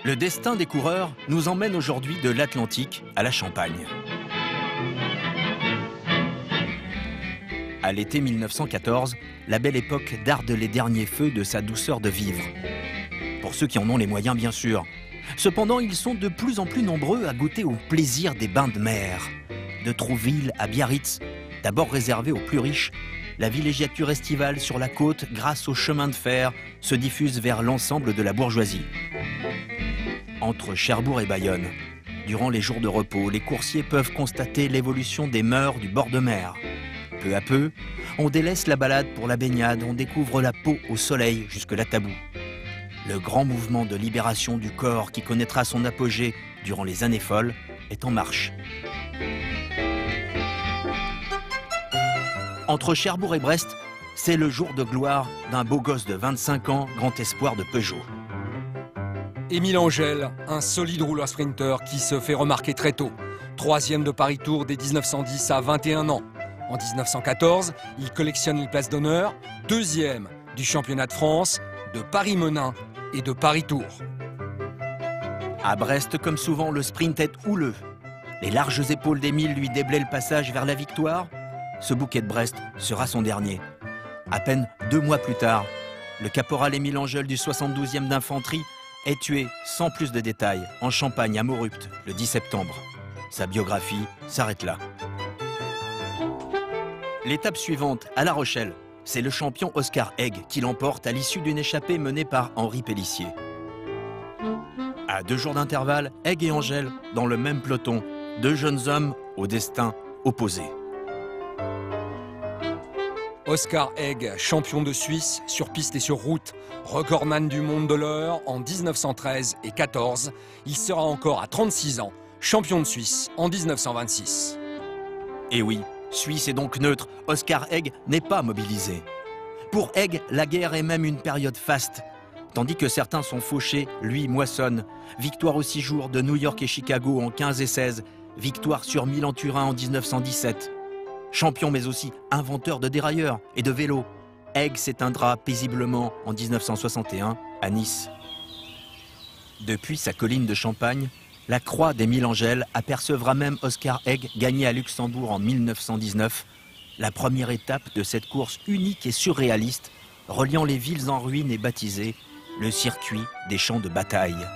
Le destin des coureurs nous emmène aujourd'hui de l'Atlantique à la Champagne. À l'été 1914, la belle époque darde les derniers feux de sa douceur de vivre. Pour ceux qui en ont les moyens, bien sûr. Cependant, ils sont de plus en plus nombreux à goûter au plaisir des bains de mer. De Trouville à Biarritz, d'abord réservé aux plus riches, la villégiature estivale sur la côte, grâce au chemin de fer, se diffuse vers l'ensemble de la bourgeoisie. Entre Cherbourg et Bayonne, durant les jours de repos, les coursiers peuvent constater l'évolution des mœurs du bord de mer. Peu à peu, on délaisse la balade pour la baignade, on découvre la peau au soleil jusque la taboue. Le grand mouvement de libération du corps qui connaîtra son apogée durant les années folles est en marche. Entre Cherbourg et Brest, c'est le jour de gloire d'un beau gosse de 25 ans, grand espoir de Peugeot. Émile Angel, un solide rouleur sprinter qui se fait remarquer très tôt. 3e de Paris Tour dès 1910 à 21 ans. En 1914, il collectionne les places d'honneur, 2e du championnat de France, de Paris-Menin et de Paris Tour. À Brest, comme souvent, le sprint est houleux. Les larges épaules d'Émile lui déblaient le passage vers la victoire. Ce bouquet de Brest sera son dernier. À peine 2 mois plus tard, le caporal Émile Angel du 72e d'infanterie est tué sans plus de détails en Champagne à Maurupt le 10 septembre. Sa biographie s'arrête là. L'étape suivante, à La Rochelle, c'est le champion Oscar Egg qui l'emporte à l'issue d'une échappée menée par Henri Pélissier. À 2 jours d'intervalle, Egg et Angel dans le même peloton, 2 jeunes hommes au destin opposé. Oscar Egg, champion de Suisse sur piste et sur route, recordman du monde de l'heure en 1913 et 14, il sera encore à 36 ans, champion de Suisse en 1926. Et oui, Suisse est donc neutre, Oscar Egg n'est pas mobilisé. Pour Egg, la guerre est même une période faste. Tandis que certains sont fauchés, lui moissonne. Victoire aux 6 jours de New York et Chicago en 15 et 16, victoire sur Milan-Turin en 1917. Champion mais aussi inventeur de dérailleurs et de vélos, Egg s'éteindra paisiblement en 1961 à Nice. Depuis sa colline de Champagne, la croix d'Émile Angel apercevra même Oscar Egg gagner à Luxembourg en 1919, la première étape de cette course unique et surréaliste, reliant les villes en ruine et baptisée le circuit des champs de bataille.